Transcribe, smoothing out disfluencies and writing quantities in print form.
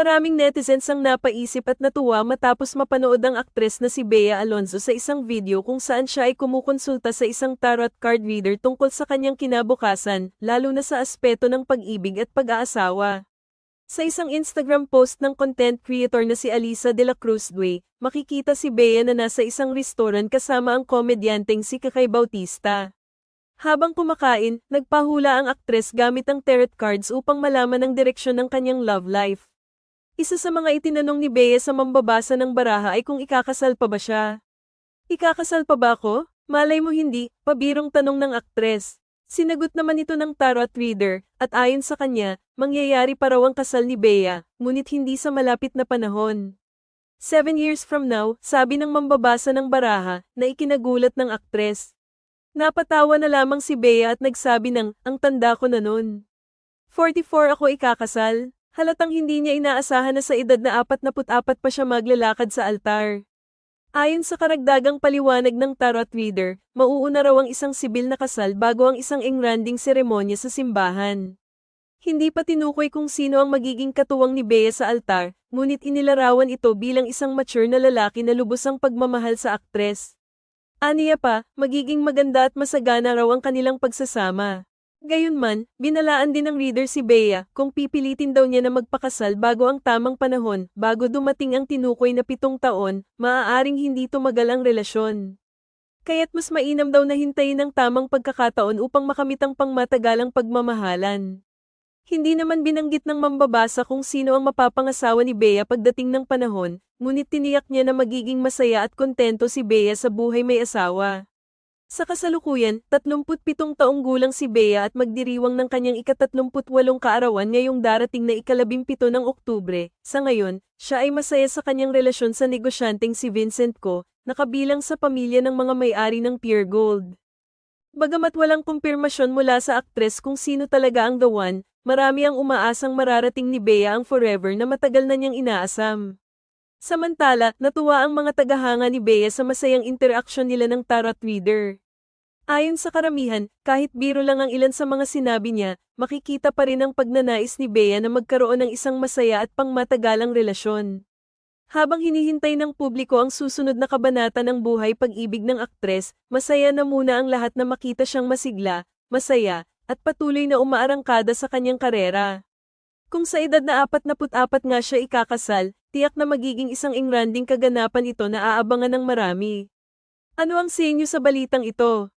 Maraming netizens ang napaisip at natuwa matapos mapanood ang aktres na si Bea Alonzo sa isang video kung saan siya ay kumukonsulta sa isang tarot card reader tungkol sa kanyang kinabukasan, lalo na sa aspeto ng pag-ibig at pag-aasawa. Sa isang Instagram post ng content creator na si Alisa de la Cruz Due, makikita si Bea na nasa isang restoran kasama ang komedyanteng si Kakay Bautista. Habang kumakain, nagpahula ang aktres gamit ang tarot cards upang malaman ang direksyon ng kanyang love life. Isa sa mga itinanong ni Bea sa mambabasa ng baraha ay kung ikakasal pa ba siya. Ikakasal pa ba ako? Malay mo hindi, pabirong tanong ng aktres. Sinagot naman ito ng tarot reader, at ayon sa kanya, mangyayari pa raw ang kasal ni Bea, ngunit hindi sa malapit na panahon. 7 years from now, sabi ng mambabasa ng baraha, na ikinagulat ng aktres. Napatawa na lamang si Bea at nagsabi ng, ang tanda ko na nun. 44 ako ikakasal. Halatang hindi niya inaasahan na sa edad na 44 pa siya maglalakad sa altar. Ayon sa karagdagang paliwanag ng tarot reader, mauuna raw ang isang sibil na kasal bago ang isang engranding seremonya sa simbahan. Hindi pa tinukoy kung sino ang magiging katuwang ni Bea sa altar, ngunit inilarawan ito bilang isang mature na lalaki na lubos ang pagmamahal sa aktres. Aniya pa, magiging maganda at masagana raw ang kanilang pagsasama. Gayunman, binalaan din ng reader si Bea kung pipilitin daw niya na magpakasal bago ang tamang panahon, bago dumating ang tinukoy na 7 taon, maaaring hindi tumagal ang relasyon. Kaya't mas mainam daw na hintayin ang tamang pagkakataon upang makamit ang pangmatagalang pagmamahalan. Hindi naman binanggit ng mambabasa kung sino ang mapapangasawa ni Bea pagdating ng panahon, ngunit tiniyak niya na magiging masaya at kontento si Bea sa buhay may asawa. Sa kasalukuyan, 37 taong gulang si Bea at magdiriwang ng kanyang ika-38 kaarawan ngayong darating na ika-17 ng Oktubre. Sa ngayon, siya ay masaya sa kanyang relasyon sa negosyanteng si Vincent Co, na kabilang sa pamilya ng mga may-ari ng Pure Gold. Bagamat walang kumpirmasyon mula sa aktres kung sino talaga ang the one, marami ang umaasang mararating ni Bea ang forever na matagal na niyang inaasam. Samantala, natuwa ang mga tagahanga ni Bea sa masayang interaksyon nila ng tarot reader. Ayon sa karamihan, kahit biro lang ang ilan sa mga sinabi niya, makikita pa rin ang pagnanais ni Bea na magkaroon ng isang masaya at pangmatagalang relasyon. Habang hinihintay ng publiko ang susunod na kabanata ng buhay pag-ibig ng aktres, masaya na muna ang lahat na makita siyang masigla, masaya, at patuloy na umaarangkada sa kanyang karera. Kung sa edad na 44 nga siya ikakasal, tiyak na magiging isang engranding kaganapan ito na aabangan ng marami. Ano ang sa inyo sa balitang ito?